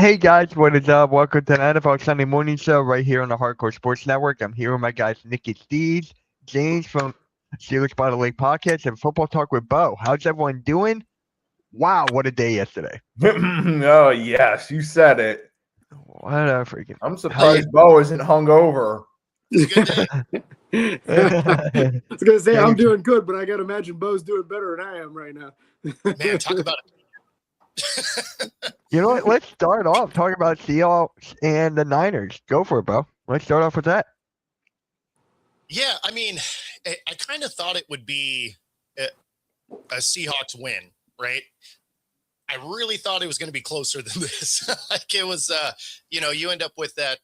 Hey guys, what is up? Welcome to the NFL Sunday Morning Show right here on the Hardcore Sports Network. I'm here with my guys Nicky Steves, James from Steelers by the Lake Podcast, and Football Talk with Bo. How's everyone doing? Wow, what a day yesterday. Oh, yes, you said it. What a freaking... I'm surprised Bo isn't hungover. I was going to say, I'm doing good, but I got to imagine Bo's doing better than I am right now. Man, talk about it. You know what? Let's start off talking about Seahawks and the Niners. Go for it, Bo. Let's start off with that. Yeah, I mean, I kind of thought it would be a Seahawks win, right? I really thought it was going to be closer than this. Like it was, you end up with that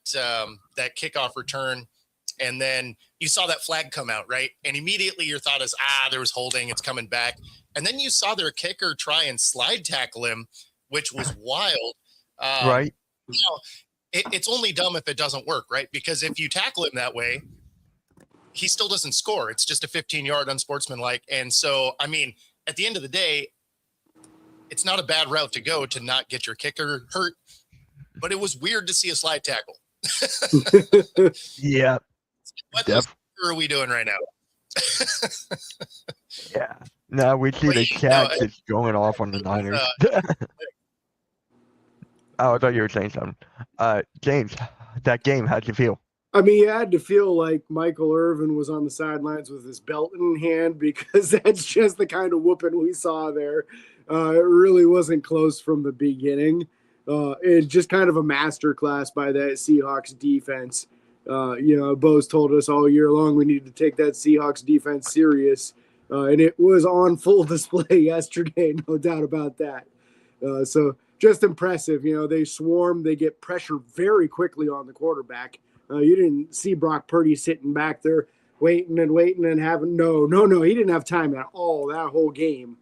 kickoff return, and then you saw that flag come out, right? And immediately your thought is, there was holding, it's coming back. And then you saw their kicker try and slide tackle him, which was wild. Right. It's only dumb if it doesn't work, right? Because if you tackle him that way, he still doesn't score. It's just a 15-yard unsportsmanlike. And so, I mean, at the end of the day, it's not a bad route to go to not get your kicker hurt, but it was weird to see a slide tackle. Yeah. What are we doing right now? Yeah. No, we see the cat just going off on the Niners. Oh, I thought you were saying something. James, that game, how'd you feel? I mean, you had to feel like Michael Irvin was on the sidelines with his belt in hand because that's just the kind of whooping we saw there. It really wasn't close from the beginning. It's just kind of a masterclass by that Seahawks defense. Bo's told us all year long we need to take that Seahawks defense serious. And it was on full display yesterday, no doubt about that. So just impressive. They swarm, they get pressure very quickly on the quarterback. You didn't see Brock Purdy sitting back there waiting and having no. He didn't have time at all that whole game.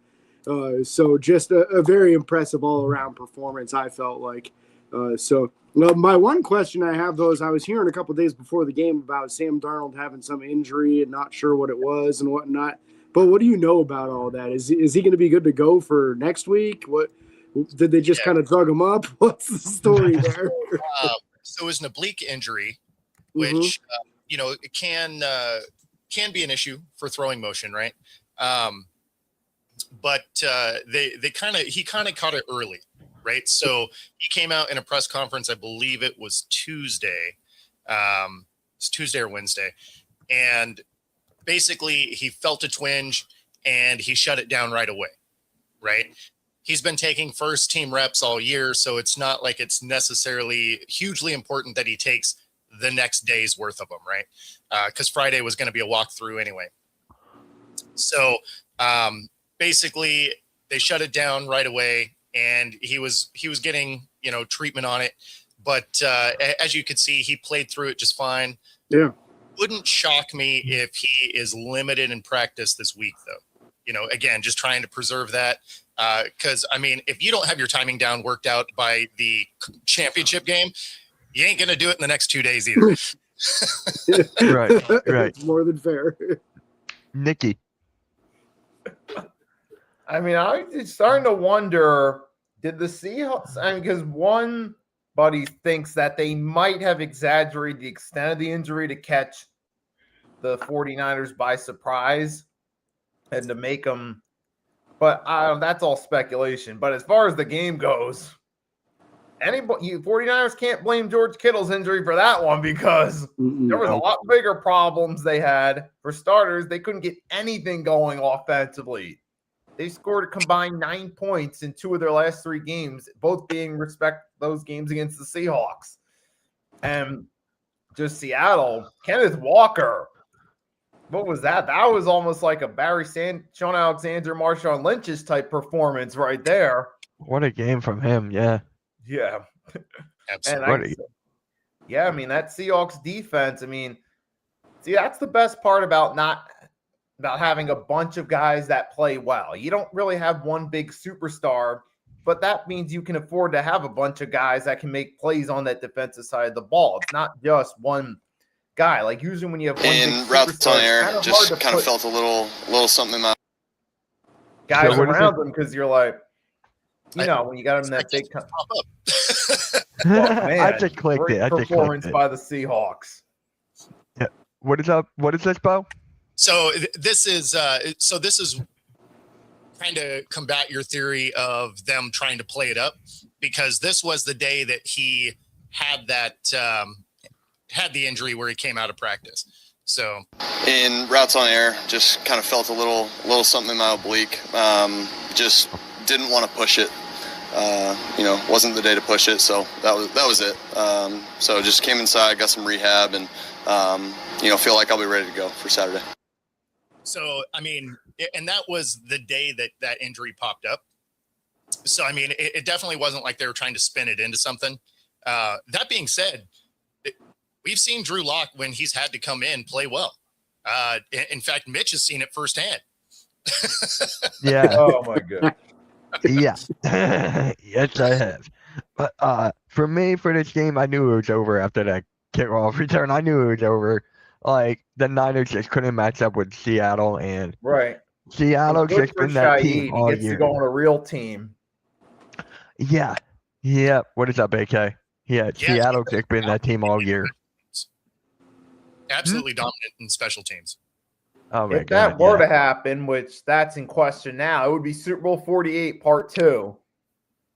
So just a very impressive all-around performance, I felt like. My one question I have, though, is I was hearing a couple of days before the game about Sam Darnold having some injury and not sure what it was and whatnot. But what do you know about all that? Is he going to be good to go for next week? What did they just kind of drug him up? What's the story there? So it was an oblique injury, which it can be an issue for throwing motion, right? But he kind of caught it early, right? So he came out in a press conference, I believe it was Tuesday. It's Tuesday or Wednesday, and basically he felt a twinge and he shut it down right away, right? He's been taking first team reps all year, so it's not like it's necessarily hugely important that he takes the next day's worth of them, right? Because Friday was going to be a walkthrough anyway. So basically they shut it down right away, and he was getting treatment on it, but as you could see, he played through it just fine. Yeah. Wouldn't shock me if he is limited in practice this week, though. Again, just trying to preserve that. Because, I mean, if you don't have your timing down worked out by the championship game, you ain't going to do it in the next 2 days either. Right. It's more than fair. Nicky. I mean, I'm starting to wonder, did the Seahawks, because one buddy thinks that they might have exaggerated the extent of the injury to catch the 49ers by surprise and to make them, but that's all speculation. But as far as the game goes, 49ers can't blame George Kittle's injury for that one, because there was a lot bigger problems they had. For starters, they couldn't get anything going offensively. They scored a combined 9 points in 2 of their last 3 games, both being those games against the Seahawks. And just Seattle, Kenneth Walker. What was that? That was almost like a Sean Alexander, Marshawn Lynch's type performance right there. What a game from him, yeah. Yeah. Absolutely. I mean, that Seahawks defense, that's the best part about having a bunch of guys that play well. You don't really have one big superstar, but that means you can afford to have a bunch of guys that can make plays on that defensive side of the ball. It's not just one guy. Like usually when you have one and routes on air, just kind of felt a little something in my guys around them, because you're like, when you got them in that big Man, I just clicked great it. I just performance clicked it. by the Seahawks. Yeah. What is up? What is this, Bo? So this is kind of combat your theory of them trying to play it up, because this was the day that he had that had the injury where he came out of practice. So In routes on air, just kind of felt a little something in my oblique. Just didn't want to push it. Wasn't the day to push it, so that was it. So just came inside, got some rehab, and feel like I'll be ready to go for Saturday. So, I mean, and that was the day that injury popped up. So, I mean, it definitely wasn't like they were trying to spin it into something. That being said, we've seen Drew Lock when he's had to come in play well. In fact, Mitch has seen it firsthand. Yeah. Oh my god. Yeah. Yes, I have. But for me, for this game, I knew it was over after that kickoff return. I knew it was over. Like, the Niners just couldn't match up with Seattle, and Right. Seattle's Good just for been that Shaheed. team He all gets year. to go on a real team. Yeah. Yeah. What is up, AK? Yeah, Seattle's just been that team all year. Absolutely dominant in special teams. Oh, my If God. that were Yeah. to happen, which that's in question now, it would be Super Bowl 48 Part 2.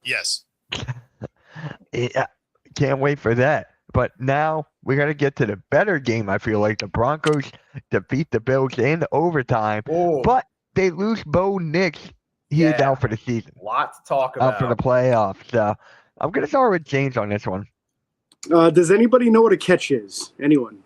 Yes. Yeah. Can't wait for that. But now we got to get to the better game. I feel like the Broncos defeat the Bills in overtime, Oh, but they lose Bo Nix. He is Yeah. out for the season, lot to talk out for the about. playoffs. So I'm going to start with James on this one. Does anybody know what a catch is? Anyone?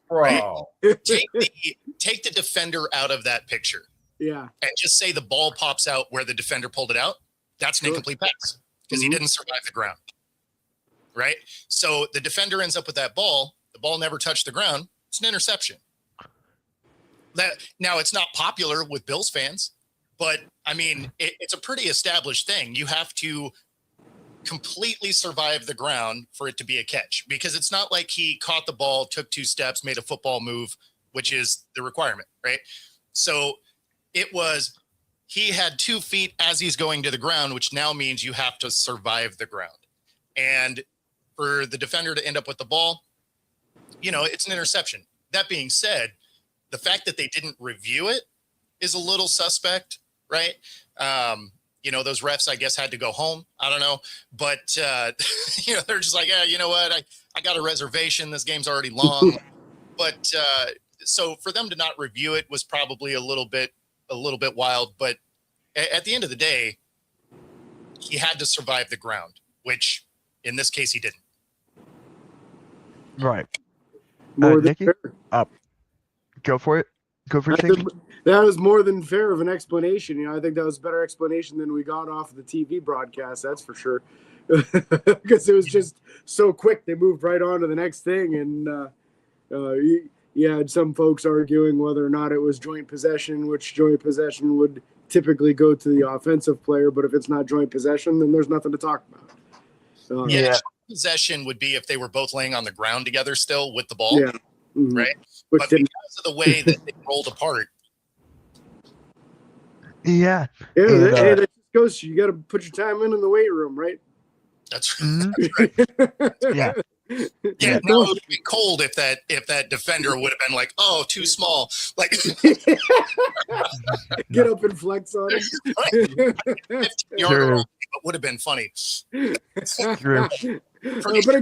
Bro. Take the defender out of that picture Yeah. and just say the ball pops out where the defender pulled it out. That's an incomplete pass because he didn't survive the ground. Right? So the defender ends up with that ball. The ball never touched the ground. It's an interception. Now, it's not popular with Bills fans, but I mean, it's a pretty established thing. You have to completely survive the ground for it to be a catch, because it's not like he caught the ball, took 2 steps, made a football move, which is the requirement, right? So he had 2 feet as he's going to the ground, which now means you have to survive the ground. And for the defender to end up with the ball, it's an interception. That being said, the fact that they didn't review it is a little suspect, right? Those refs, I guess, had to go home. I don't know. But, they're just like, yeah, you know what? I got a reservation. This game's already long. But so for them to not review it was probably a little bit wild. But at the end of the day, he had to survive the ground, which in this case he didn't. Right. More than Nikki? fair. Go for it. Go for it, Nikki. That was more than fair of an explanation. I think that was a better explanation than we got off the TV broadcast. That's for sure. Because it was just so quick. They moved right on to the next thing. And you had some folks arguing whether or not it was joint possession, which joint possession would typically go to the offensive player. But if it's not joint possession, then there's nothing to talk about. Joint possession would be if they were both laying on the ground together still with the ball. Yeah. Mm-hmm. Right. Which but because of the way that they rolled apart. Yeah. Yeah, And, hey, that just goes. You got to put your time in the weight room, right? That's right. Yeah. Yeah, no, it would be cold if that defender would have been like, "Oh, too small." Like, get up and flex on him. 15-yard roll, it would have been funny. True. But a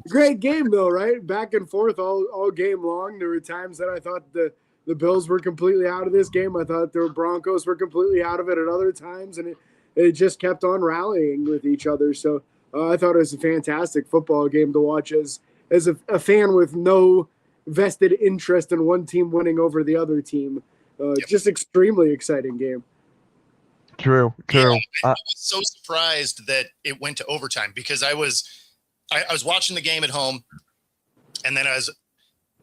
great game though, right? Back and forth all game long. There were times that I thought the Bills were completely out of this game. I thought the Broncos were completely out of it at other times, and it just kept on rallying with each other. So I thought it was a fantastic football game to watch as a fan with no vested interest in one team winning over the other team. Just extremely exciting game. True. Yeah, I was so surprised that it went to overtime, because I was watching the game at home, and then I was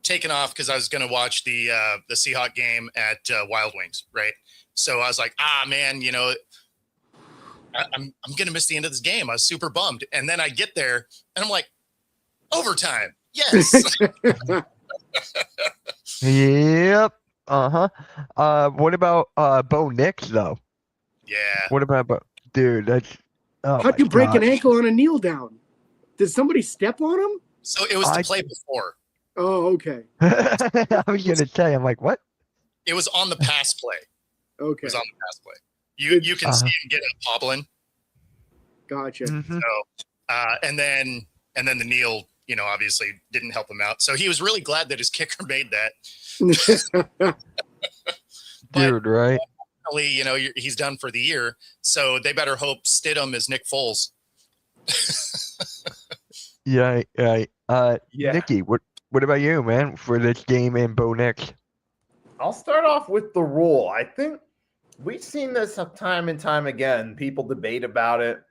taken off because I was going to watch the Seahawks game at Wild Wings, right? So I was like, man, I'm going to miss the end of this game. I was super bummed. And then I get there and I'm like, overtime. Yes. Yep. Uh-huh. What about Bo Nix though? Yeah. What about dude, that's. Oh How'd my you break an God. ankle on a kneel down? Did somebody step on him? So it was to play before. Oh, okay. I was gonna say, I'm like, what? It was on the pass play. It Okay. was on the pass play. You can see him get up hobbling. Gotcha. Mhm. So and then the kneel, obviously didn't help him out. So he was really glad that his kicker made that. Dude, right? Unfortunately, he's done for the year. So they better hope Stidham is Nick Foles. Yeah, right. Yeah. Nikki, what about you, man, for this game in Bo Nix? I'll start off with the rule. I think we've seen this time and time again. People debate about it.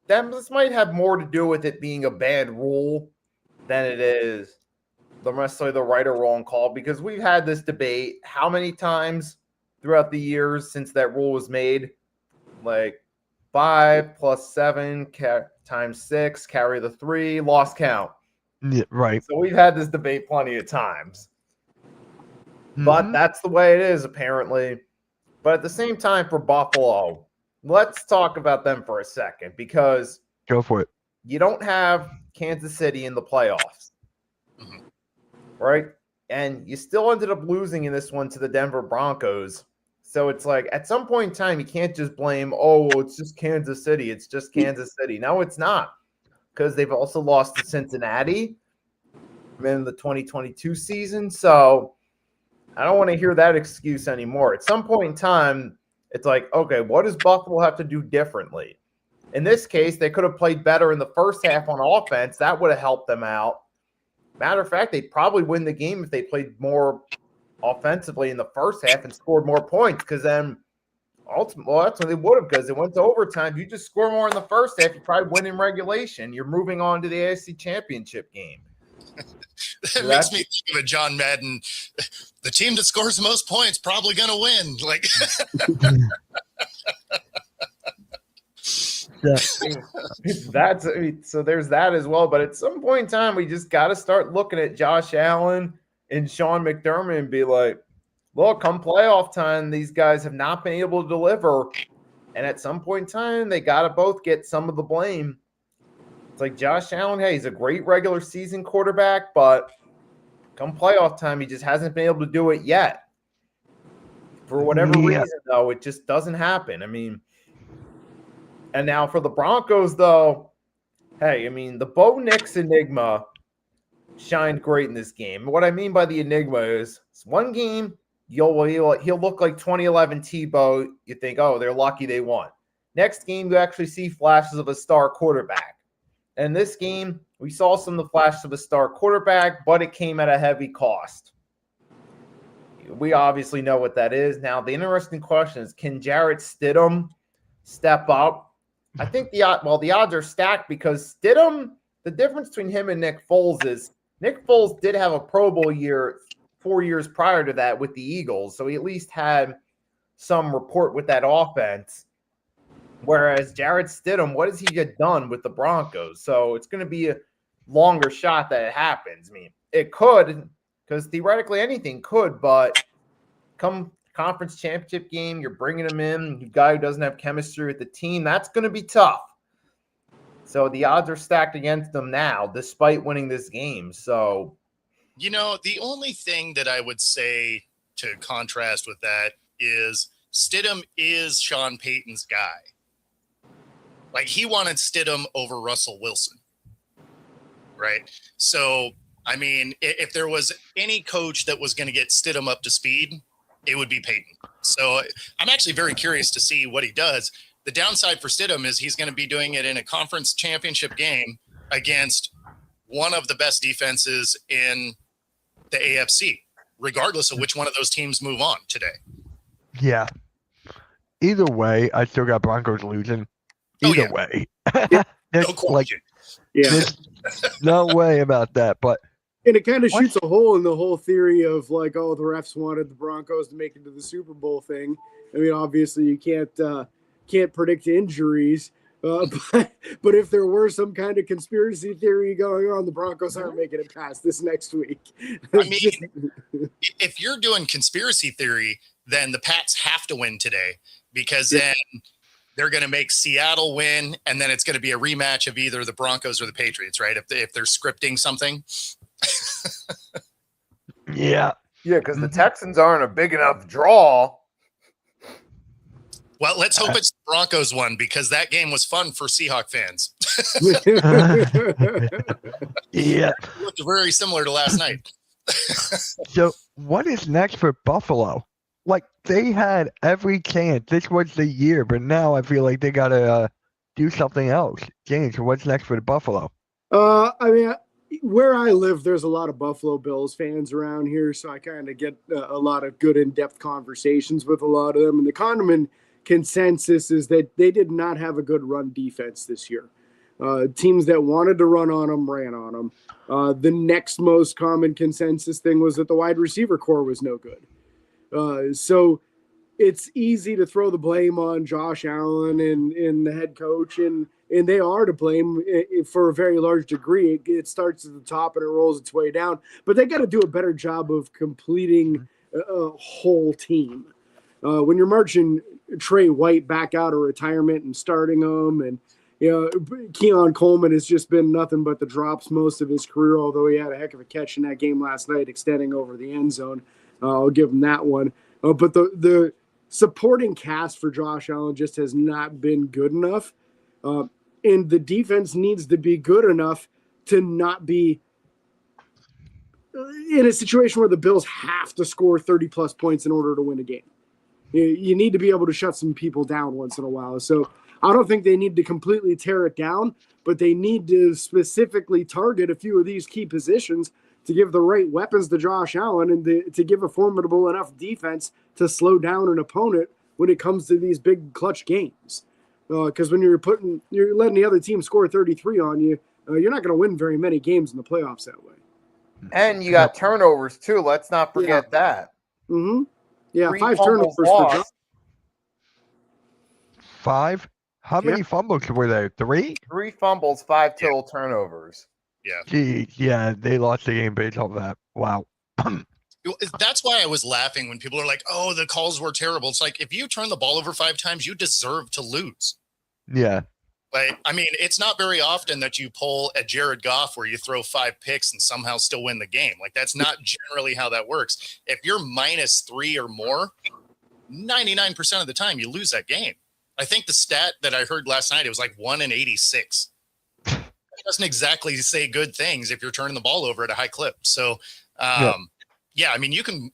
This might have more to do with it being a bad rule than it is necessarily the right or wrong call, because we've had this debate how many times throughout the years since that rule was made? Like 5 plus 7 times 6, carry the 3, lost count. Yeah, right. So we've had this debate plenty of times. But Mhm. that's the way it is, apparently. But at the same time, for Buffalo, let's talk about them for a second, because Go for it. you don't have Kansas City in the playoffs, right? And you still ended up losing in this one to the Denver Broncos. So it's like, at some point in time, you can't just blame, it's just Kansas City. It's just Kansas City. No, it's not, because they've also lost to Cincinnati in the 2022 season. So I don't want to hear that excuse anymore. At some point in time, it's like, okay, what does Buffalo have to do differently? In this case, they could have played better in the first half on offense. That would have helped them out. Matter of fact, they'd probably win the game if they played more offensively in the first half and scored more points, because then ultimately, that's what they would have, because it went to overtime. You just score more in the first half, you probably win in regulation. You're moving on to the AFC Championship game. That makes me think of a John Madden. The team that scores the most points probably going to win. Like, so there's that as well. But at some point in time, we just got to start looking at Josh Allen and Sean McDermott and be like, look, come playoff time, these guys have not been able to deliver. And at some point in time, they got to both get some of the blame. It's like Josh Allen, hey, he's a great regular season quarterback, but come playoff time, he just hasn't been able to do it yet. For whatever reason, though, it just doesn't happen. I mean, and now for the Broncos, though, hey, I mean, the Bo Nix enigma shined great in this game. What I mean by the enigma is it's one game, he'll look like 2011 Tebow. You think, oh, they're lucky they won. Next game, you actually see flashes of a star quarterback. And this game, we saw some of the flashes of a star quarterback, but it came at a heavy cost. We obviously know what that is. Now, the interesting question is, can Jarrett Stidham step up? I think the odds are stacked, because Stidham, the difference between him and Nick Foles is Nick Foles did have a Pro Bowl year 4 years prior to that with the Eagles, so he at least had some rapport with that offense. Whereas Jarrett Stidham, what has he get done with the Broncos? So it's going to be a longer shot that it happens. I mean, it could, because theoretically anything could, but come conference championship game, you're bringing him in, a guy who doesn't have chemistry with the team, that's going to be tough. So the odds are stacked against them now, despite winning this game. So, the only thing that I would say to contrast with that is Stidham is Sean Payton's guy. Like, he wanted Stidham over Russell Wilson, right? So, I mean, if there was any coach that was going to get Stidham up to speed, it would be Payton. So I'm actually very curious to see what he does. The downside for Stidham is he's going to be doing it in a conference championship game against one of the best defenses in the AFC, regardless of which one of those teams move on today. Yeah. Either way, I still got Broncos losing. Either way. No question. There's no way about that. But and it kind of shoots a hole in the whole theory of like, oh, the refs wanted the Broncos to make it to the Super Bowl thing. I mean, obviously you can't predict injuries, but if there were some kind of conspiracy theory going on, the Broncos aren't making it past this next week. I mean, if you're doing conspiracy theory, then the Pats have to win today, because then they're going to make Seattle win, and then it's going to be a rematch of either the Broncos or the Patriots, right? If they're scripting something. Yeah. Yeah, because the Texans aren't a big enough draw. Well, let's hope it's the Broncos one, because that game was fun for Seahawk fans. Yeah. It looked very similar to last night. So what is next for Buffalo? Like, they had every chance. This was the year, but now I feel like they gotta do something else. James, what's next for the Buffalo? I mean, where I live, there's a lot of Buffalo Bills fans around here, so I kind of get a lot of good in-depth conversations with a lot of them. And the common consensus is that they did not have a good run defense this year. Teams that wanted to run on them ran on them. The next most common consensus thing was that the wide receiver core was no good. So it's easy to throw the blame on Josh Allen and the head coach, and they are to blame for a very large degree. It starts at the top and it rolls its way down, but they got to do a better job of completing a whole team. When you're marching Trey White back out of retirement and starting him, and Keon Coleman has just been nothing but the drops most of his career, although he had a heck of a catch in that game last night, extending over the end zone. I'll give him that one. But the supporting cast for Josh Allen just has not been good enough. And the defense needs to be good enough to not be in a situation where the Bills have to score 30-plus points in order to win a game. You need to be able to shut some people down once in a while. So I don't think they need to completely tear it down, but they need to specifically target a few of these key positions to give the right weapons to Josh Allen and to give a formidable enough defense to slow down an opponent when it comes to these big clutch games. Because when you're letting the other team score 33 on you, you're not going to win very many games in the playoffs that way. And you got turnovers too. Let's not forget that. Mm-hmm. Yeah, 3 5 fumbles turnovers for Josh. lost. 5? How many fumbles were there? 3? 3 fumbles, 5 total turnovers. Yeah. Geez, yeah, they lost the game based on that. Wow. That's why I was laughing when people are like, oh, the calls were terrible. It's like, if you turn the ball over 5 times, you deserve to lose. Yeah. Like, I mean, it's not very often that you pull a Jared Goff where you throw 5 picks and somehow still win the game. Like, that's not generally how that works. If you're -3 or more, 99% of the time you lose that game. I think the stat that I heard last night, it was like 1 in 86. It doesn't exactly say good things if you're turning the ball over at a high clip. So, yeah, I mean, you can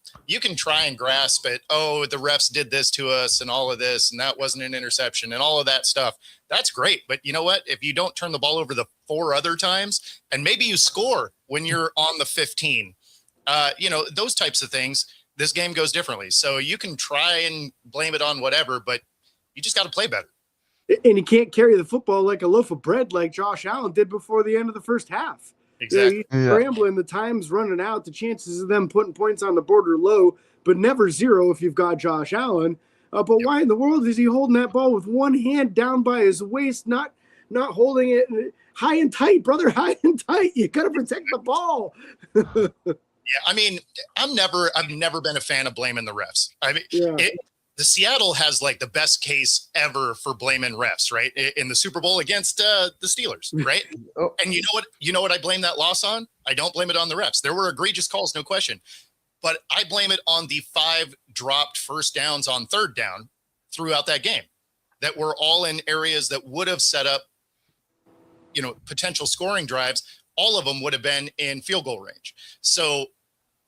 try and grasp it. Oh, the refs did this to us and all of this, and that wasn't an interception and all of that stuff. That's great. But you know what? If you don't turn the ball over the 4 other times, and maybe you score when you're on the 15, those types of things, this game goes differently. So you can try and blame it on whatever, but you just got to play better. And you can't carry the football like a loaf of bread like Josh Allen did before the end of the first half. Exactly. He's scrambling, the time's running out, the chances of them putting points on the board are low, but never zero if you've got Josh Allen. But why in the world is he holding that ball with one hand down by his waist, not holding it high and tight, brother, high and tight? You got to protect the ball. Yeah, I mean, I've never been a fan of blaming the refs. I mean, the Seattle has like the best case ever for blaming refs, right? In the Super Bowl against the Steelers, right? And you know what I blame that loss on? I don't blame it on the refs. There were egregious calls, no question. But I blame it on the 5 dropped first downs on 3rd down throughout that game that were all in areas that would have set up, potential scoring drives. All of them would have been in field goal range. So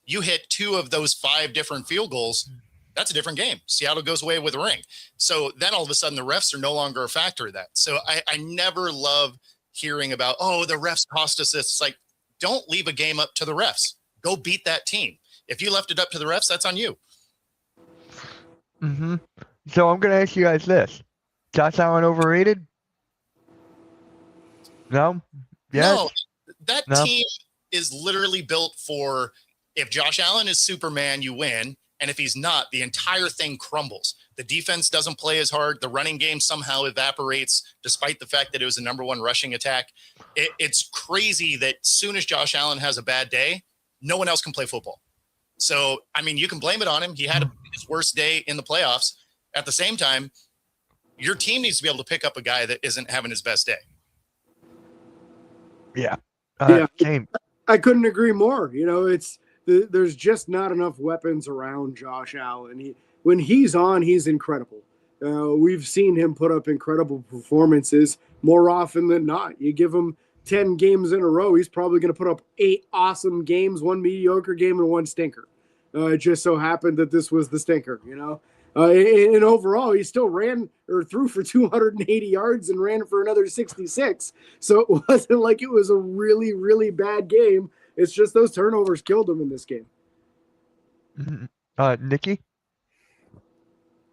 you hit 2 of those 5 different field goals. That's a different game. Seattle goes away with a ring. So then all of a sudden the refs are no longer a factor of that. So I never love hearing about, oh, the refs cost us this. It's like, don't leave a game up to the refs. Go beat that team. If you left it up to the refs, that's on you. Mm-hmm. So I'm going to ask you guys this. Josh Allen overrated? No? Yes? No, that team is literally built for, if Josh Allen is Superman, you win. And if he's not, the entire thing crumbles. The defense doesn't play as hard. The running game somehow evaporates, despite the fact that it was the number 1 rushing attack. It's crazy that as soon as Josh Allen has a bad day, no one else can play football. So, I mean, you can blame it on him. He had his worst day in the playoffs. At the same time, your team needs to be able to pick up a guy that isn't having his best day. Yeah. Yeah. James. I couldn't agree more. There's just not enough weapons around Josh Allen. When he's on, he's incredible. We've seen him put up incredible performances more often than not. You give him 10 games in a row, he's probably going to put up 8 awesome games, 1 mediocre game, and 1 stinker. It just so happened that this was the stinker, and overall, he still ran or threw for 280 yards and ran for another 66. So it wasn't like it was a really, really bad game. It's just those turnovers killed him in this game. Nikki?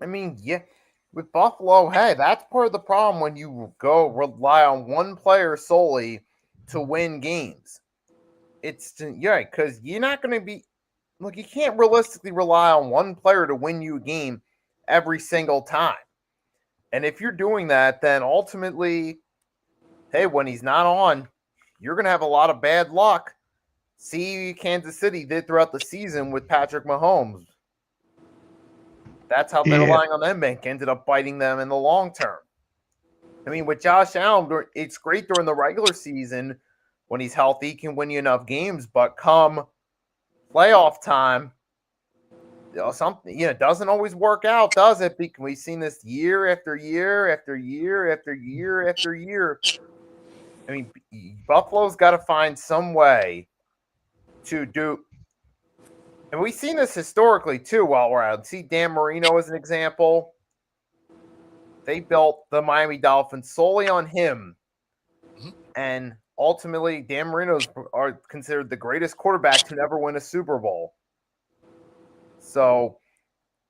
I mean, yeah, with Buffalo, hey, that's part of the problem when you go rely on one player solely to win games. Because you're not going to be – look, you can't realistically rely on one player to win you a game every single time. And if you're doing that, then ultimately, hey, when he's not on, you're going to have a lot of bad luck. See Kansas City did throughout the season with Patrick Mahomes. That's how they're relying on them bank ended up biting them in the long term. I mean, with Josh Allen, it's great during the regular season when he's healthy, he can win you enough games, but come playoff time, it doesn't always work out, does it? Because we've seen this year after year after year after year after year. I mean, Buffalo's got to find some way to do, and we've seen this historically too. While we're out, see Dan Marino as an example. They built the Miami Dolphins solely on him, and ultimately, Dan Marino's are considered the greatest quarterback to never win a Super Bowl. So,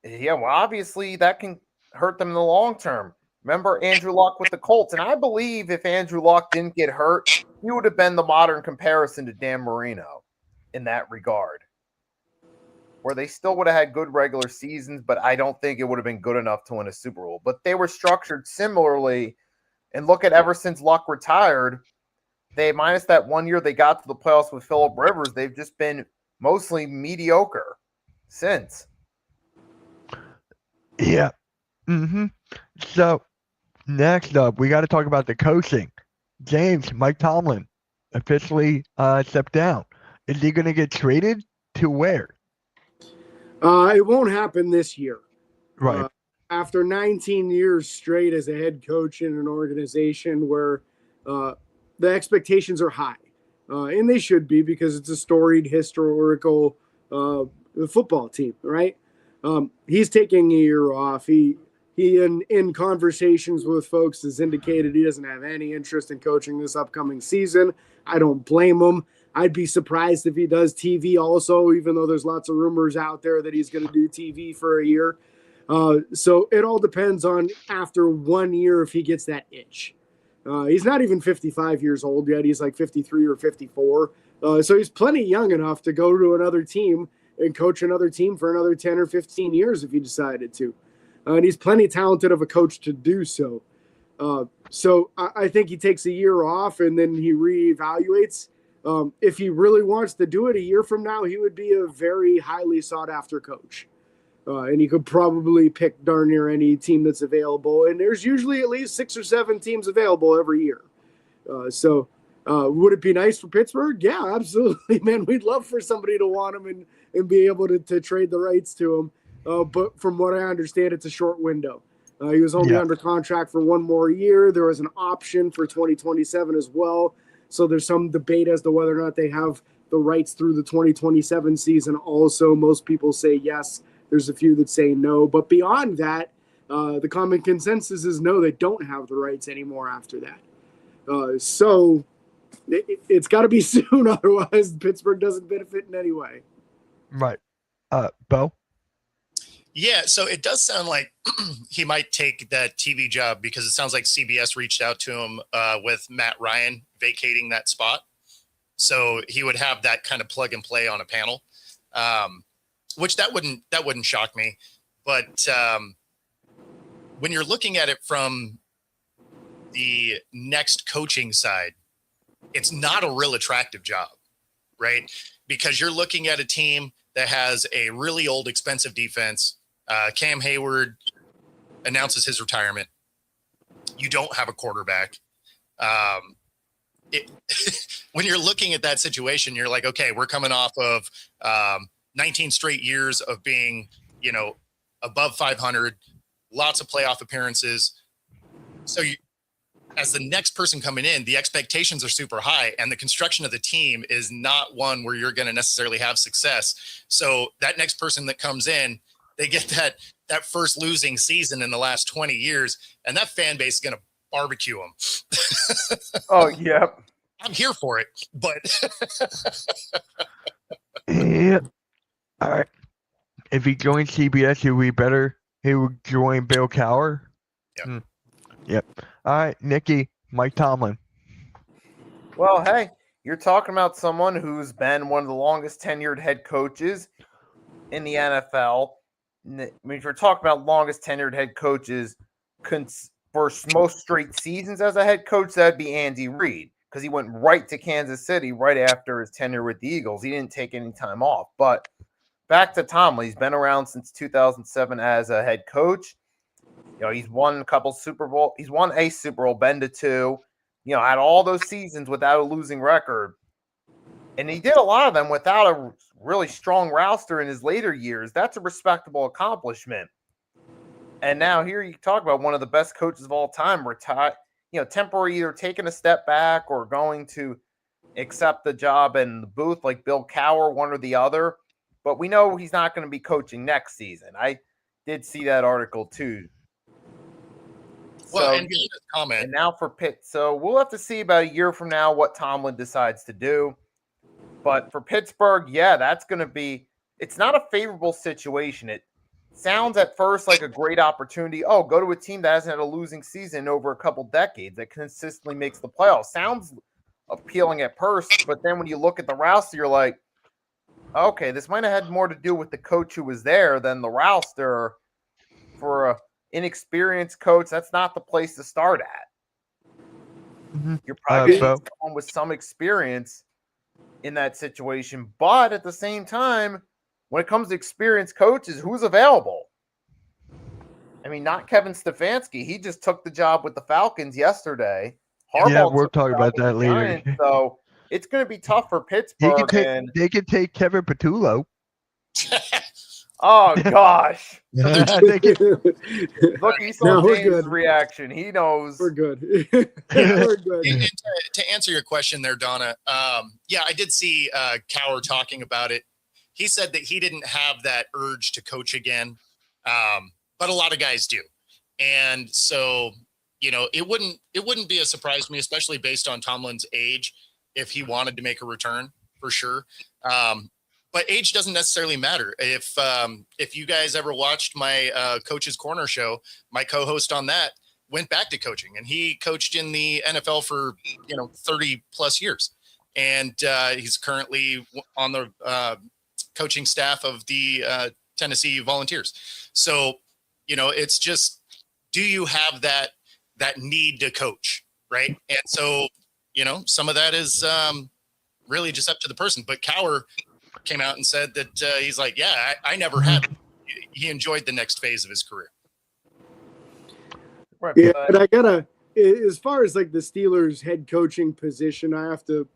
yeah, well, obviously that can hurt them in the long term. Remember Andrew Luck with the Colts, and I believe if Andrew Luck didn't get hurt, he would have been the modern comparison to Dan Marino in that regard, where they still would have had good regular seasons, but I don't think it would have been good enough to win a Super Bowl. But they were structured similarly, and look at ever since Luck retired, they minus that 1 year they got to the playoffs with Phillip Rivers, they've just been mostly mediocre since. Yeah. So next up, we got to talk about the coaching. James, Mike Tomlin officially stepped down. Is he going to get traded to where? It won't happen this year. Right. After 19 years straight as a head coach in an organization where the expectations are high, and they should be because it's a storied historical football team, right? He's taking a year off. He in conversations with folks has indicated he doesn't have any interest in coaching this upcoming season. I don't blame him. I'd be surprised if he does TV also, even though there's lots of rumors out there that he's going to do TV for a year. So it all depends on after 1 year if he gets that itch. He's not even 55 years old yet. He's like 53 or 54. So he's plenty young enough to go to another team and coach another team for another 10 or 15 years if he decided to. And he's plenty talented of a coach to do so. So I think he takes a year off and then he reevaluates. If he really wants to do it a year from now, he would be a very highly sought after coach. And he could probably pick darn near any team that's available. And there's usually at least 6 or 7 teams available every year. So would it be nice for Pittsburgh? Yeah, absolutely, man. We'd love for somebody to want him and be able to trade the rights to him. But from what I understand, it's a short window. He was only under contract for 1 more year. There was an option for 2027 as well. So there's some debate as to whether or not they have the rights through the 2027 season. Also, most people say yes. There's a few that say no. But beyond that, the common consensus is no, they don't have the rights anymore after that. So it's got to be soon. Otherwise, Pittsburgh doesn't benefit in any way. Right. Bo? Yeah, so it does sound like he might take that TV job because it sounds like CBS reached out to him with Matt Ryan vacating that spot. So he would have that kind of plug and play on a panel, which that wouldn't shock me. But when you're looking at it from the next coaching side, it's not a real attractive job, right? Because you're looking at a team that has a really old, expensive defense. Cam Hayward announces his retirement. you don't have a quarterback. When you're looking at that situation, you're like, okay, we're coming off of 19 straight years of being, above 500, lots of playoff appearances. So as the next person coming in, the expectations are super high, and the construction of the team is not one where you're going to necessarily have success. So that next person that comes in, they get that first losing season in the last 20 years, and that fan base is going to barbecue them. Oh, yeah. I'm here for it, but Yeah. All right. If he joins CBS, he would join Bill Cowher. Yeah. Yep. All right, Nikki, Mike Tomlin. Well, hey, you're talking about someone who's been one of the longest tenured head coaches in the NFL. I mean, if you're talking about longest tenured head coaches for most straight seasons as a head coach, that'd be Andy Reid, because he went right to Kansas City right after his tenure with the Eagles. He didn't take any time off. But back to Tomlin, he's been around since 2007 as a head coach. He's won a couple Super Bowl. He's won a Super Bowl, been to 2. Had all those seasons without a losing record. And he did a lot of them without a really strong roster in his later years. That's a respectable accomplishment. And now here you talk about one of the best coaches of all time, retired, temporarily either taking a step back or going to accept the job in the booth like Bill Cowher, one or the other. But we know he's not going to be coaching next season. I did see that article too. Well, So, and comment. And now for Pitt. So we'll have to see about a year from now what Tomlin decides to do. But for Pittsburgh, yeah, that's going to be – it's not a favorable situation. It sounds at first like a great opportunity. Oh, go to a team that hasn't had a losing season over a couple decades that consistently makes the playoffs. Sounds appealing at first, but then when you look at the roster, you're like, okay, this might have had more to do with the coach who was there than the roster. For a inexperienced coach, that's not the place to start at. Mm-hmm. You're probably going to come with some experience in that situation. But at the same time, when it comes to experienced coaches, who's available? I mean, not Kevin Stefanski. He just took the job with the Falcons yesterday. Harbaugh we'll talk about that later. Giants, so it's going to be tough for Pittsburgh. They could take Kevin Patullo. Oh, gosh. No, Look, he saw James' reaction. He knows. We're good. We're good. And to answer your question there, Donna, yeah, I did see Cowher talking about it. He said that he didn't have that urge to coach again, but a lot of guys do. And so, it wouldn't be a surprise to me, especially based on Tomlin's age, if he wanted to make a return, for sure. But age doesn't necessarily matter. If you guys ever watched my Coach's Corner show, my co-host on that went back to coaching, and he coached in the NFL for 30 plus years, and he's currently on the coaching staff of the Tennessee Volunteers. So it's just, do you have that need to coach, right? And so some of that is really just up to the person. But Cowher came out and said that he's like, yeah, I never had. He enjoyed the next phase of his career. Right, yeah, but I gotta, as far as like the Steelers head coaching position, I have to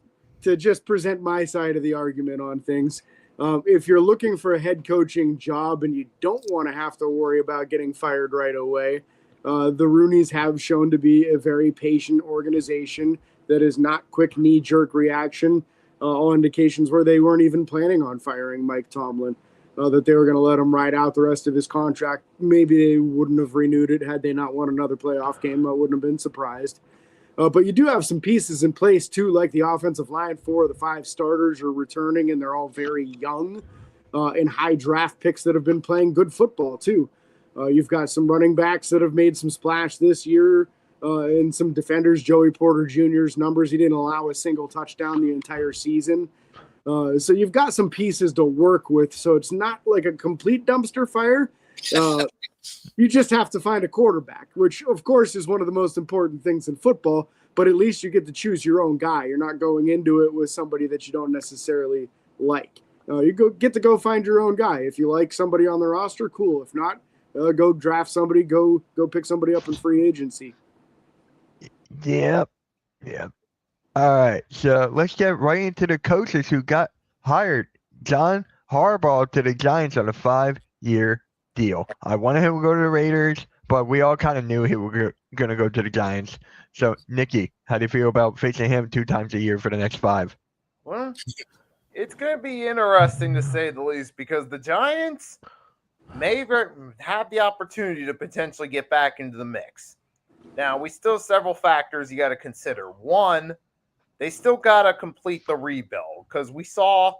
just present my side of the argument on things. If you're looking for a head coaching job and you don't want to have to worry about getting fired right away, the Rooneys have shown to be a very patient organization that is not quick knee-jerk reaction. All indications were they weren't even planning on firing Mike Tomlin, that they were going to let him ride out the rest of his contract. Maybe they wouldn't have renewed it had they not won another playoff game. I wouldn't have been surprised. But you do have some pieces in place, too, like the offensive line. 4 of the 5 starters are returning, and they're all very young and high draft picks that have been playing good football, too. You've got some running backs that have made some splash this year. And some defenders, Joey Porter Jr.'s numbers, he didn't allow a single touchdown the entire season. So you've got some pieces to work with. So it's not like a complete dumpster fire. You just have to find a quarterback, which, of course, is one of the most important things in football. But at least you get to choose your own guy. You're not going into it with somebody that you don't necessarily like. You get to go find your own guy. If you like somebody on the roster, cool. If not, go draft somebody. Go pick somebody up in free agency. Yep. Yep. All right. So let's get right into the coaches who got hired. John Harbaugh to the Giants on a 5-year deal. I wanted him to go to the Raiders, but we all kind of knew he was going to go to the Giants. So, Nikki, how do you feel about facing him 2 times a year for the next 5? Well, it's going to be interesting to say the least because the Giants may have the opportunity to potentially get back into the mix. Now, we still have several factors you got to consider. One, they still got to complete the rebuild because we saw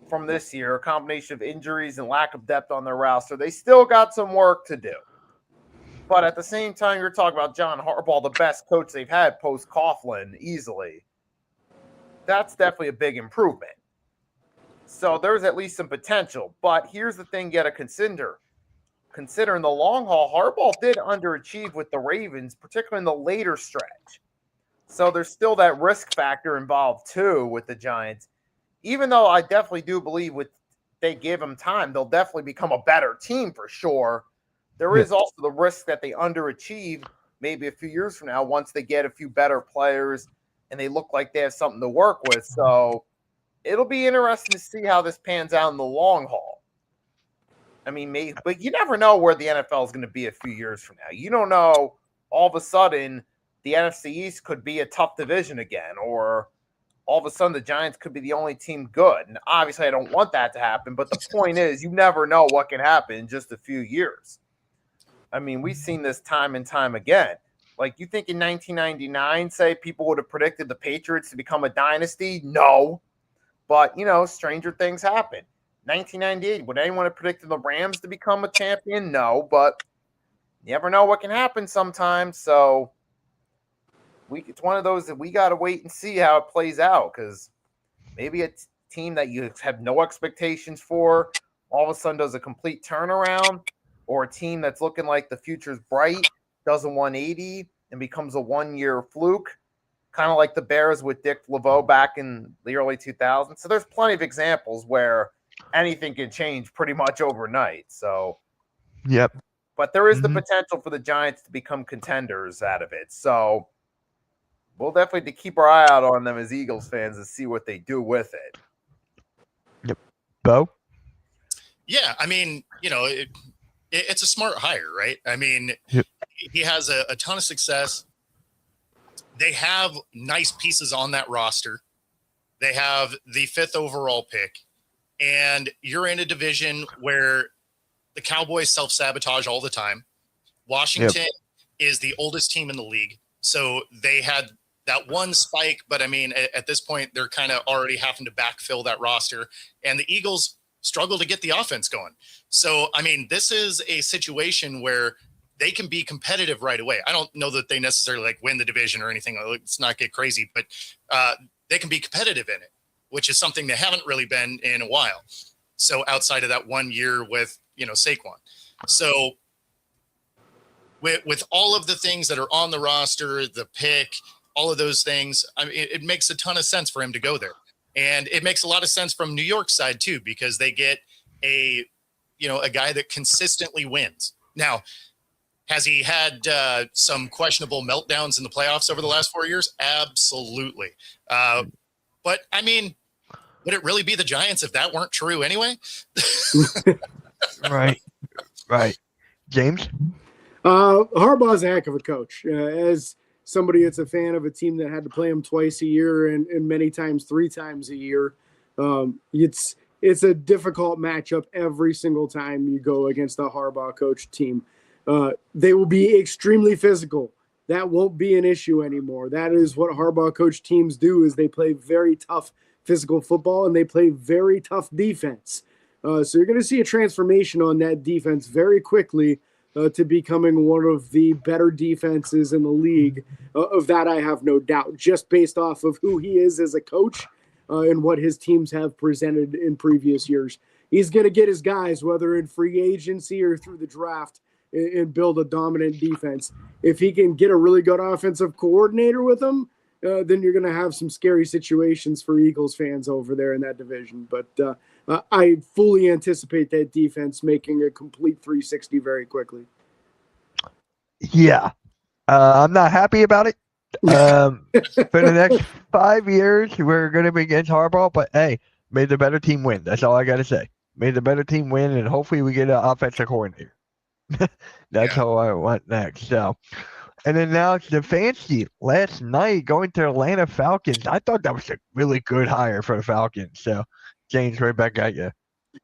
from this year a combination of injuries and lack of depth on their roster. They still got some work to do. But at the same time, you're talking about John Harbaugh, the best coach they've had post Coughlin easily. That's definitely a big improvement. So there's at least some potential. But here's the thing you got to consider. Considering the long haul, Harbaugh did underachieve with the Ravens, particularly in the later stretch. So there's still that risk factor involved too with the Giants. Even though I definitely do believe they give them time, they'll definitely become a better team for sure. There is also the risk that they underachieve maybe a few years from now once they get a few better players and they look like they have something to work with. So it'll be interesting to see how this pans out in the long haul. I mean, maybe, but you never know where the NFL is going to be a few years from now. You don't know, all of a sudden the NFC East could be a tough division again, or all of a sudden the Giants could be the only team good. And obviously I don't want that to happen, but the point is you never know what can happen in just a few years. I mean, we've seen this time and time again. Like, you think in 1999, say, people would have predicted the Patriots to become a dynasty? No. But, stranger things happen. 1998, would anyone have predicted the Rams to become a champion? No, but you never know what can happen sometimes. So it's one of those that we got to wait and see how it plays out, because maybe a team that you have no expectations for all of a sudden does a complete turnaround, or a team that's looking like the future's bright does a 180 and becomes a one-year fluke, kind of like the Bears with Dick LeVeaux back in the early 2000s. So there's plenty of examples where anything can change pretty much overnight. So, yep. But there is the potential for the Giants to become contenders out of it. So we'll definitely keep our eye out on them as Eagles fans and see what they do with it. Yep. Bo? Yeah, I mean, it's a smart hire, right? I mean, he has a ton of success. They have nice pieces on that roster. They have the 5th overall pick. And you're in a division where the Cowboys self-sabotage all the time. Washington is the oldest team in the league. So they had that one spike, but I mean, at this point, they're kind of already having to backfill that roster. And the Eagles struggle to get the offense going. So, I mean, this is a situation where they can be competitive right away. I don't know that they necessarily win the division or anything. Let's not get crazy, but they can be competitive in it, which is something they haven't really been in a while. So outside of that 1 year with, Saquon. So with all of the things that are on the roster, the pick, all of those things, I mean, it makes a ton of sense for him to go there. And it makes a lot of sense from New York's side too, because they get a guy that consistently wins. Now, has he had some questionable meltdowns in the playoffs over the last 4 years? Absolutely. But I mean, would it really be the Giants if that weren't true anyway? Right. James? Harbaugh's a heck of a coach. As somebody that's a fan of a team that had to play him twice a year and many times 3 times a year, it's a difficult matchup every single time you go against a Harbaugh coach team. They will be extremely physical. That won't be an issue anymore. That is what Harbaugh coach teams do, is they play very tough physical football and they play very tough defense. So you're going to see a transformation on that defense very quickly to becoming one of the better defenses in the league. Of that, I have no doubt, just based off of who he is as a coach and what his teams have presented in previous years. He's going to get his guys, whether in free agency or through the draft, and build a dominant defense. If he can get a really good offensive coordinator with him, then you're going to have some scary situations for Eagles fans over there in that division. But I fully anticipate that defense making a complete 360 very quickly. Yeah. I'm not happy about it, For the next 5 years, we're going to be against Harbaugh, but hey, may the better team win. That's all I got to say. May the better team win, and hopefully we get an offensive coordinator. That's all I want next. So, and then now Stefanski last night going to Atlanta Falcons. I thought that was a really good hire for the Falcons. So, James, right back at you.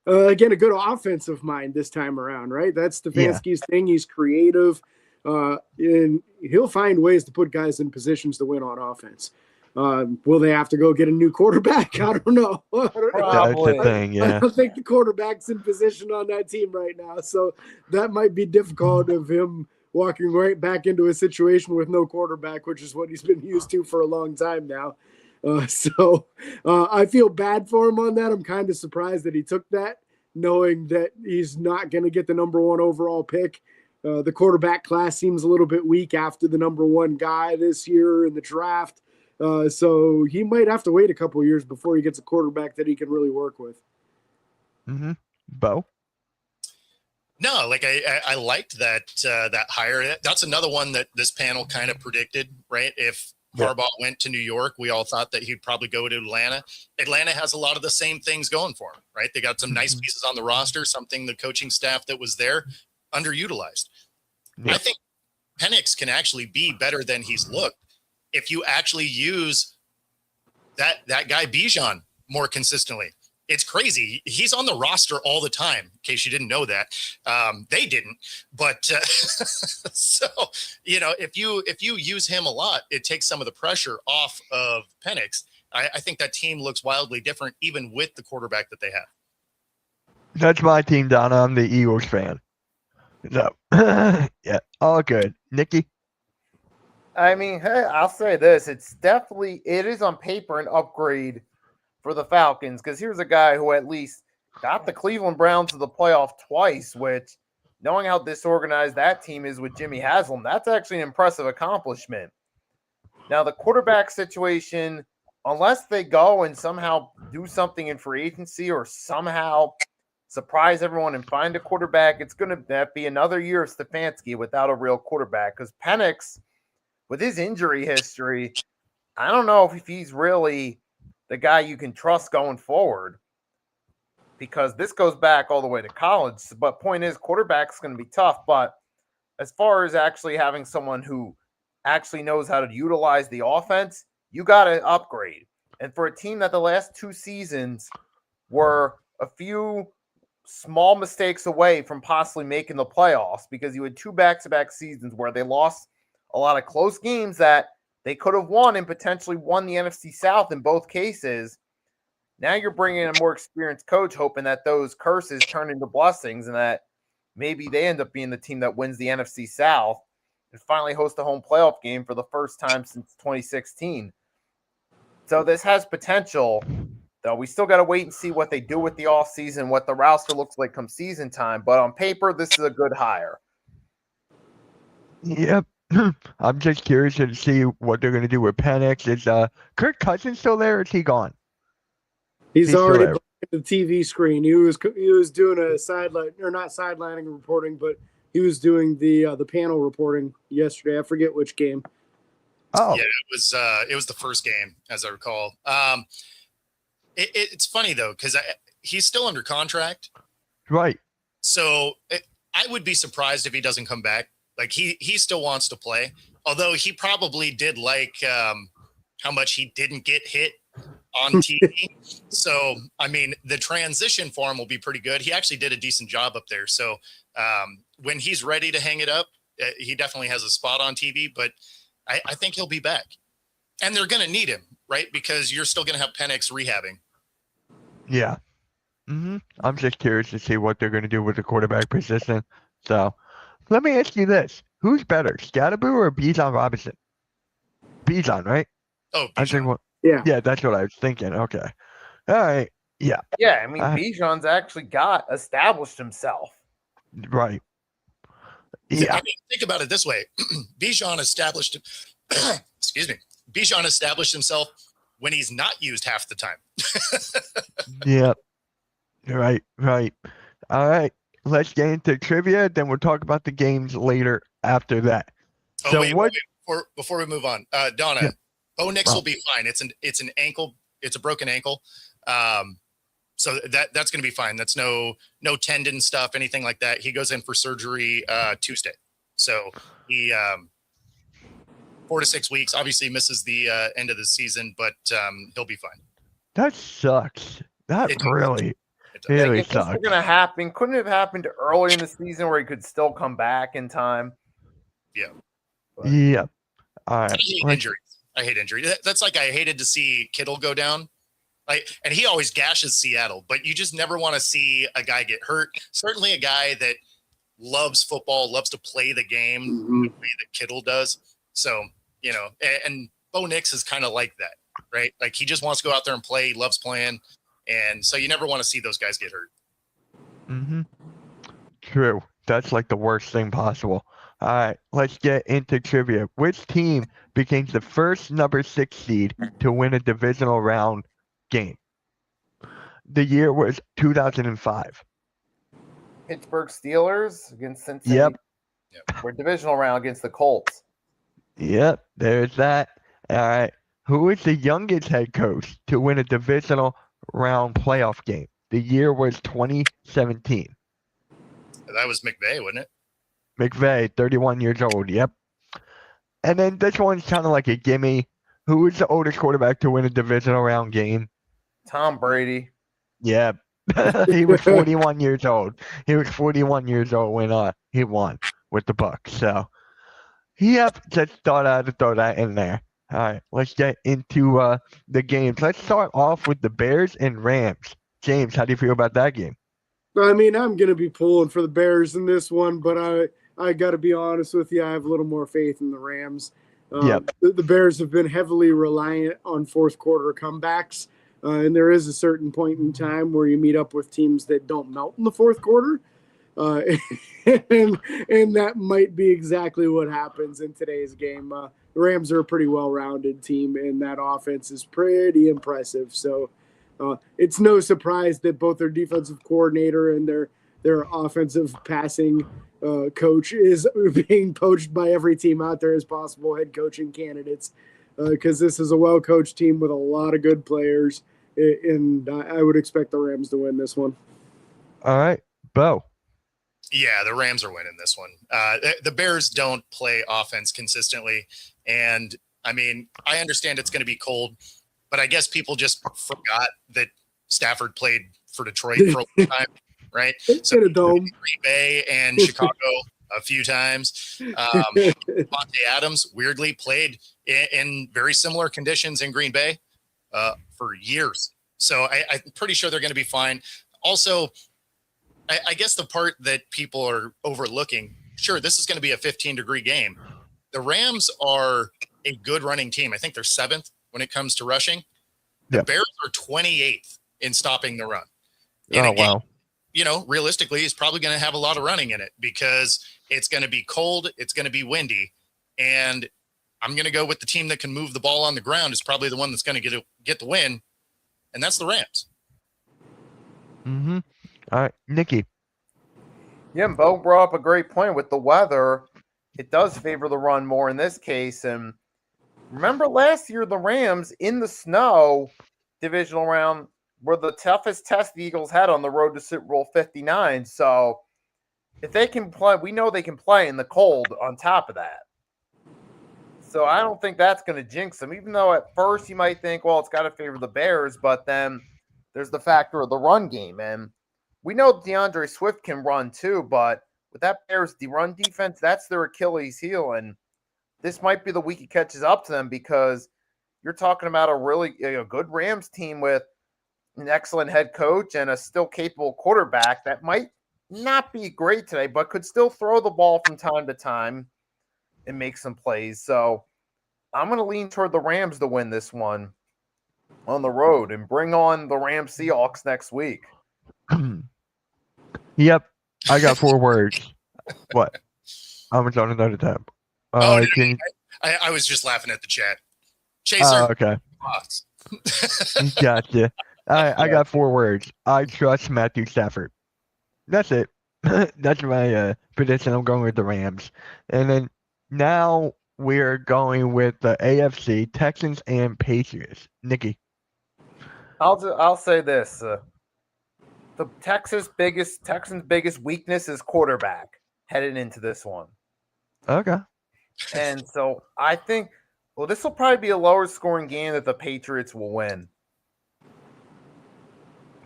Again, a good offensive mind this time around, right? That's Stefanski's thing. He's creative, and he'll find ways to put guys in positions to win on offense. Will they have to go get a new quarterback? I don't know. That's the thing, yeah. I don't think the quarterback's in position on that team right now, so that might be difficult of him walking right back into a situation with no quarterback, which is what he's been used to for a long time now. So I feel bad for him on that. I'm kind of surprised that he took that, knowing that he's not going to get the number 1 overall pick. The quarterback class seems a little bit weak after the number 1 guy this year in the draft. So he might have to wait a couple of years before he gets a quarterback that he can really work with. Mm-hmm. Bo? No, like I liked that hire. That's another one that this panel kind of predicted, right? If Harbaugh went to New York, we all thought that he'd probably go to Atlanta. Atlanta has a lot of the same things going for him, right? They got some nice pieces on the roster, something the coaching staff that was there underutilized. I think Penix can actually be better than he's looked if you actually use that guy Bijan more consistently. It's crazy. He's on the roster all the time, in case you didn't know that. They didn't. But so, if you use him a lot, it takes some of the pressure off of Penix. I think that team looks wildly different, even with the quarterback that they have. That's my team, Donna. I'm the Eagles fan. So, yeah, all good. Nikki? I mean, hey, I'll say this. It is on paper an upgrade for the Falcons, because here's a guy who at least got the Cleveland Browns to the playoff twice, which, knowing how disorganized that team is with Jimmy Haslam, that's actually an impressive accomplishment. Now, the quarterback situation, unless they go and somehow do something in free agency or somehow surprise everyone and find a quarterback, it's going to be another year of Stefanski without a real quarterback, because Penix, with his injury history, I don't know if he's really the guy you can trust going forward, because this goes back all the way to college. But point is, quarterback's going to be tough. But as far as actually having someone who actually knows how to utilize the offense, you got to upgrade. And for a team that the last 2 seasons were a few small mistakes away from possibly making the playoffs, because you had 2 back-to-back seasons where they lost a lot of close games that they could have won and potentially won the NFC South in both cases. Now you're bringing in a more experienced coach, hoping that those curses turn into blessings and that maybe they end up being the team that wins the NFC South and finally host a home playoff game for the first time since 2016. So this has potential, though. We still got to wait and see what they do with the offseason, what the roster looks like come season time. But on paper, this is a good hire. Yep. I'm just curious to see what they're going to do with Penix. Is Kirk Cousins still there, or is he gone? He's already behind the TV screen. He was doing a sideline, or not sidelining reporting, but he was doing the panel reporting yesterday. I forget which game. Oh, yeah, it was the first game, as I recall. It's funny though, because he's still under contract, right? So I would be surprised if he doesn't come back. Like he still wants to play, although he probably did like how much he didn't get hit on TV. So, I mean, the transition for him will be pretty good. He actually did a decent job up there. So when he's ready to hang it up, he definitely has a spot on TV, but I think he'll be back. And they're going to need him, right? Because you're still going to have Penix rehabbing. Yeah. Mm-hmm. I'm just curious to see what they're going to do with the quarterback position. So let me ask you this. Who's better, Scadaboo or Bijan Robinson? Bijan, right? Oh, Bijan. Yeah, that's what I was thinking. Okay. All right. Yeah. Yeah, I mean, Bijan's actually established himself. Right. Yeah. I mean, think about it this way. Bijan established Bijan established himself when he's not used half the time. Yeah. Right. All right. Let's get into trivia. Then we'll talk about the games later after that. Oh, wait. before we move on, Donna, Yeah. Bo Nix will be fine. It's an ankle. It's a broken ankle. So that's going to be fine. That's no tendon stuff, anything like that. He goes in for surgery Tuesday. So he 4 to 6 weeks. Obviously misses the end of the season, but he'll be fine. That sucks. That It does. really, It really If this were sucks. going to happen, couldn't it have happened early in the season where he could still come back in time? Yeah. But Yeah. All right. I hate injuries. I hate injury. That's like I hated to see Kittle go down. And he always gashes Seattle, but you just never want to see a guy get hurt. Certainly a guy that loves football, loves to play the game the way that Kittle does. So, and Bo Nix is kind of like that, right? Like he just wants to go out there and play, he loves playing. And so you never want to see those guys get hurt. Mm-hmm. True. That's like the worst thing possible. All right, let's get into trivia. Which team became the first number 6 seed to win a divisional round game? The year was 2005. Pittsburgh Steelers against Cincinnati. Yep. We're divisional round against the Colts. Yep, there's that. All right. Who is the youngest head coach to win a divisional round playoff game? The year was 2017. That was McVay, wasn't it? McVay, 31 years old. Yep. And then this one's kind of like a gimme. Who is the oldest quarterback to win a divisional round game? Tom Brady. Yep. He was 41 years old. He was 41 years old when he won with the Bucks. So, yep, just thought I had to throw that in there. All right, let's get into the games. Let's start off with the Bears and Rams. James, how do you feel about that game? I mean, I'm going to be pulling for the Bears in this one, but I got to be honest with you. I have a little more faith in the Rams. Yep. The Bears have been heavily reliant on fourth quarter comebacks, and there is a certain point in time where you meet up with teams that don't melt in the fourth quarter, and that might be exactly what happens in today's game. The Rams are a pretty well-rounded team, and that offense is pretty impressive. So it's no surprise that both their defensive coordinator and their offensive passing coach is being poached by every team out there as possible head coaching candidates, because this is a well-coached team with a lot of good players, and I would expect the Rams to win this one. All right, Bo. Yeah, the Rams are winning this one. The Bears don't play offense consistently. And, I mean, I understand it's going to be cold, but I guess people just forgot that Stafford played for Detroit for a long time, right? So Get a dome. Green Bay and Chicago a few times. Monte Adams weirdly played in very similar conditions in Green Bay for years. So I'm pretty sure they're going to be fine. Also, I guess the part that people are overlooking, sure, this is going to be a 15-degree game. The Rams are a good running team. I think they're 7th when it comes to rushing. The Bears are 28th in stopping the run. Wow. Realistically, it's probably going to have a lot of running in it because it's going to be cold, it's going to be windy, and I'm going to go with the team that can move the ball on the ground is probably the one that's going to get the win, and that's the Rams. Mm-hmm. All right, Nikki. Yeah, and Bo brought up a great point with the weather. It does favor the run more in this case. And remember last year, the Rams in the snow divisional round were the toughest test the Eagles had on the road to Super Bowl 59. So if they can play, we know they can play in the cold on top of that. So I don't think that's going to jinx them, even though at first you might think, well, it's got to favor the Bears, but then there's the factor of the run game. And we know DeAndre Swift can run too, but with that Bears run defense, that's their Achilles heel. And this might be the week he catches up to them because you're talking about a really good Rams team with an excellent head coach and a still capable quarterback that might not be great today, but could still throw the ball from time to time and make some plays. So I'm going to lean toward the Rams to win this one on the road and bring on the Rams Seahawks next week. Yep, I got 4 words. What? I was on another tab. I was just laughing at the chat. Chaser. Okay. Boss. Gotcha. I got 4 words. I trust Matthew Stafford. That's it. That's my prediction. I'm going with the Rams. And then now we are going with the AFC Texans and Patriots. Nikki. I'll say this: the Texans' biggest weakness is quarterback headed into this one, Okay. and so I think this will probably be a lower scoring game that the Patriots will win,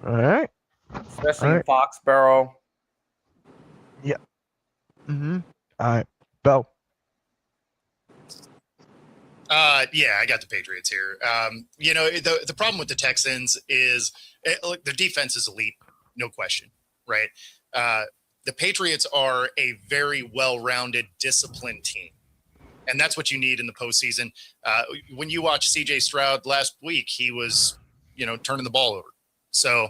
All right. especially All in right. Foxborough. Mm-hmm. All right. Bo. Yeah, I got the Patriots here. The problem with the Texans is look, their defense is elite, no question, right? The Patriots are a very well-rounded, disciplined team, and that's what you need in the postseason. When you watch C.J. Stroud last week, he was, turning the ball over. So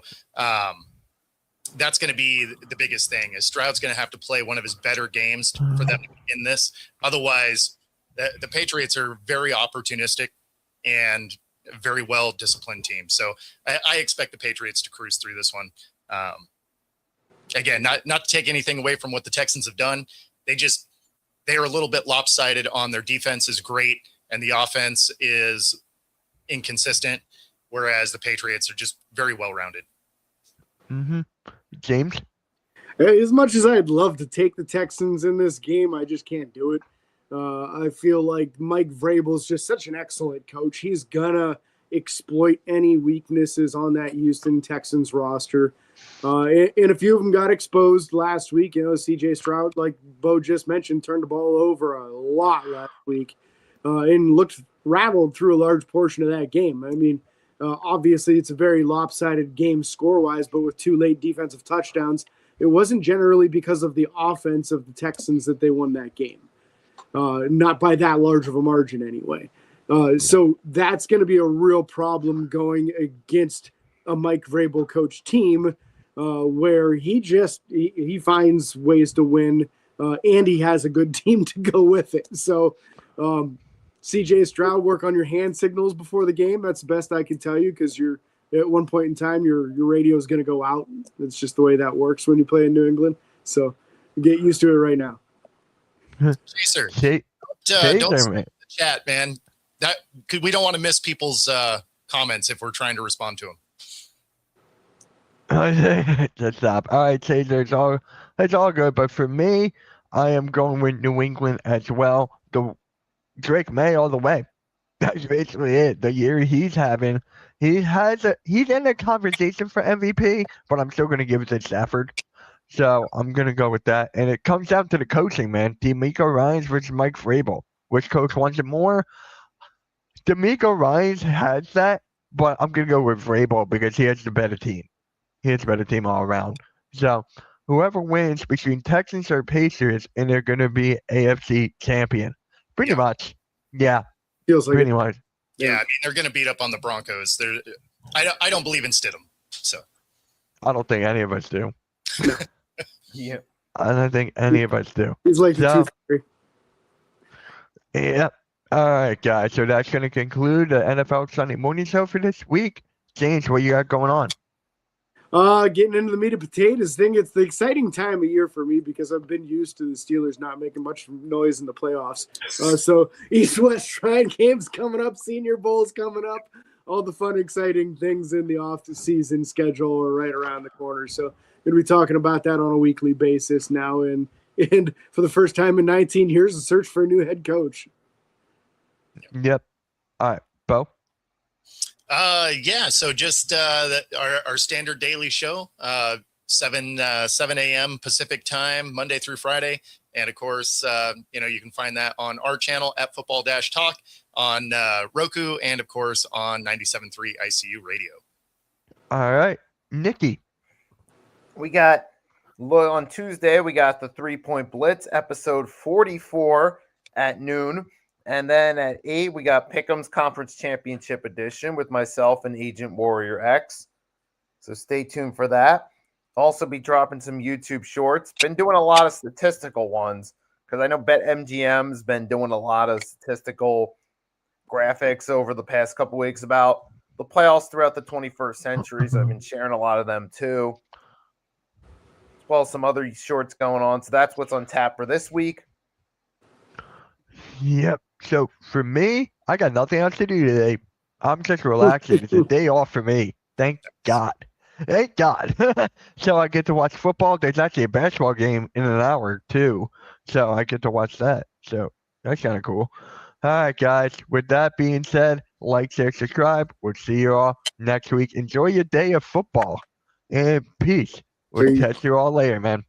that's going to be the biggest thing. Is Stroud's going to have to play one of his better games for them in this. Otherwise, the Patriots are very opportunistic and a very well disciplined team. So I expect the Patriots to cruise through this one. Again, not to take anything away from what the Texans have done. They are a little bit lopsided on their defense is great and the offense is inconsistent, whereas the Patriots are just very well rounded. Mm-hmm. James. As much as I'd love to take the Texans in this game, I just can't do it. I feel like Mike Vrabel's just such an excellent coach. He's gonna exploit any weaknesses on that Houston Texans roster. And a few of them got exposed last week. C.J. Stroud, like Bo just mentioned, turned the ball over a lot last week and looked rattled through a large portion of that game. I mean, obviously it's a very lopsided game score-wise, but with 2 late defensive touchdowns, it wasn't generally because of the offense of the Texans that they won that game. Not by that large of a margin anyway. So that's going to be a real problem going against a Mike Vrabel coach team where he finds ways to win and he has a good team to go with it. So CJ Stroud, work on your hand signals before the game. That's the best I can tell you because you're at one point in time your radio is going to go out. It's just the way that works when you play in New England. So get used to it right now. Chaser, Hey, don't there, spam man. the chat, man. We don't want to miss people's comments if we're trying to respond to them. Just stop. All right, Taser, it's all good. But for me, I am going with New England as well. The Drake May all the way. That's basically it. The year he's having, he's in the conversation for MVP, but I'm still going to give it to Stafford. So I'm going to go with that. And it comes down to the coaching, man. D'Amico Ryans versus Mike Vrabel. Which coach wants it more? D'Amico Ryans has that, but I'm going to go with Vrabel because he has the better team. He has a better team all around. So whoever wins between Texans or Patriots, and they're going to be AFC champion. Pretty much. Yeah. Feels like Pretty much. Yeah, I mean they're going to beat up on the Broncos. I don't believe in Stidham. So I don't think any of us do. Yeah. I don't think any of us do. He's like the So, tooth fairy. yeah. All right, guys. So that's going to conclude the NFL Sunday Morning Show for this week. James, what you got going on? Getting into the meat and potatoes thing. It's the exciting time of year for me because I've been used to the Steelers not making much noise in the playoffs. So East-West Shrine games coming up, Senior Bowl's coming up, all the fun, exciting things in the off-season schedule are right around the corner. So going to be talking about that on a weekly basis now. And for the first time in 19 years, a search for a new head coach. Yep. All right, Bo. Yeah. So just our standard daily show, 7 a.m. Pacific time, Monday through Friday, and of course, you can find that on our channel at Football Talk on Roku, and of course on 97.3 ICU Radio. All right, Nikki. We got on Tuesday, we got the 3-Point Blitz, episode 44 at noon. And then at 8, we got Pick'em's Conference Championship Edition with myself and Agent Warrior X. So stay tuned for that. Also be dropping some YouTube shorts. Been doing a lot of statistical ones because I know BetMGM's been doing a lot of statistical graphics over the past couple weeks about the playoffs throughout the 21st century. So I've been sharing a lot of them too, as well as some other shorts going on. So that's what's on tap for this week. Yep. So for me, I got nothing else to do today. I'm just relaxing. It's a day off for me. Thank God. Thank God. So I get to watch football. There's actually a basketball game in an hour too. So I get to watch that. So that's kind of cool. All right, guys. With that being said, like, share, subscribe. We'll see you all next week. Enjoy your day of football. And peace. We'll Peace. catch you all later, man.